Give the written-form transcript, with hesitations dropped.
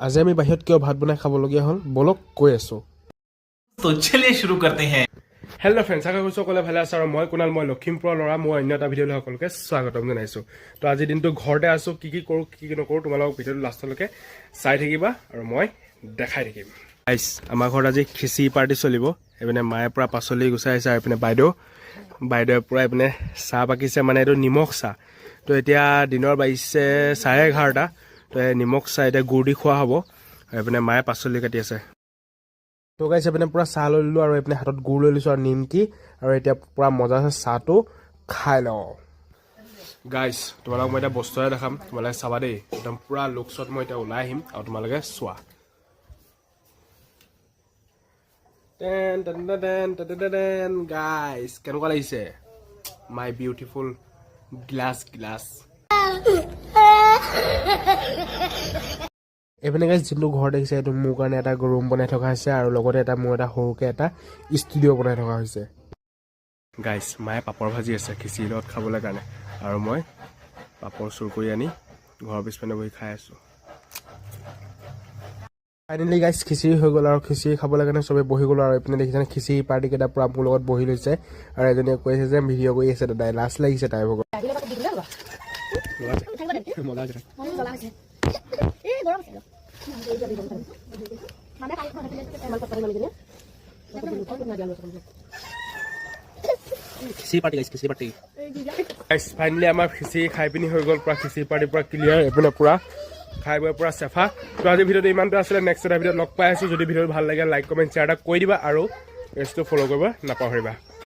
আজি আমি বাহিৰত কিয় ভাত বনাই খাবলগীয়া হ'ল বলক কৈ আছো তো চলিয়ে শুরু करते हैं। হেল্ল' ফ্ৰেণ্ডছ, আশা কৰিছোঁ সকলোৱে ভালে আছে আৰু মই কুণাল, মই লখিমপুৰৰ ল'ৰা। মই অন্য এটা ভিডিঅ'লৈ সকলোকে স্বাগতম জনাইছোঁ। তো আজি দিনটো ঘৰতে আছোঁ, কি কৰোঁ কি নকৰোঁ তোমালোকক ভিডিঅ'টো লাষ্টলৈকে চাই থাকিবা আৰু মই দেখাই থাকিম। গাইছ, আমাৰ ঘৰত আজি খিচিৰি পাৰ্টি চলিব। এইপিনে মায়ে পূৰা পাচলি গুচাই আছে আৰু এইপিনে বাইদেৱে পূৰা এইপিনে চাহ পাকিছে, মানে এইটো নিমখ চাহ। তো এতিয়া দিনৰ বাজিছে 11:30। তো এই নিমখ চাহ এতিয়া গুড় দি খোৱা হ'ব আৰু এইপিনে মায়ে পাচলি কাটি আছে। তো গাইছ, এইপিনে পূৰা চাহ লৈ ল'লোঁ আৰু এইপিনে হাতত গুড় লৈ লৈছোঁ আৰু নিমকি, আৰু এতিয়া পূৰা মজা আছে, চাহটো খাই লওঁ। গাইছ, তোমালোকক মই এতিয়া বস্তু এটা দেখাম, তোমালোকে চাবা দেই। একদম পূৰা লুকছত মই এতিয়া ওলাই আহিম আৰু তোমালোকে চোৱা। গাইছ, কেনেকুৱা লাগিছে মাই বিউটিফুল গ্লাছ। এইপিনে গাইছ, যোনটো ঘৰ দেখিছে এইটো মোৰ কাৰণে এটা ৰুম বনাই থকা হৈছে আৰু লগতে মোৰ এটা সৰুকৈ এটা ষ্টুডিঅ' বনাই থকা হৈছে। গাইছ, মায়ে পাপৰ ভাজি আছে খিচিৰিৰ লগত খাবলৈ কাৰণে, আৰু মই পাপৰ চুৰ কৰি আনি ঘৰৰ পিছপিনে বহি খাই আছোঁ। ফাইনেলি গাইছ, খিচিৰি হৈ গ'ল আৰু খিচিৰি খাবলৈ কাৰণে চবেই বহি গ'লো। আৰু এইপিনে দেখিছেনে খিচিৰি পাৰ্টিকেইটা পূৰা মোৰ লগত বহি লৈছে, আৰু এজনীয়ে কৈ আছে যে ভিডিঅ' কৰি আছে দাদাই, লাজ লাগিছে তাইৰ ভাগৰ। ফাইনেলি আমাৰ খিচিৰি খাই পিনি হৈ গ'ল, পূৰা খিচিৰি পাৰ্টি পূৰা ক্লিয়াৰ, এইপিনে পূৰা খাই বৈ পূৰা চেফা। তো আজি ভিডিঅ'টো ইমানটো আছিলে, নেক্সট এটা ভিডিঅ'ত লগ পাই আছোঁ। যদি ভিডিঅ'টো ভাল লাগে লাইক কমেণ্ট শ্বেয়াৰ এটা কৰি দিবা আৰু পেজটো ফ'ল' কৰিব নাপাহৰিবা।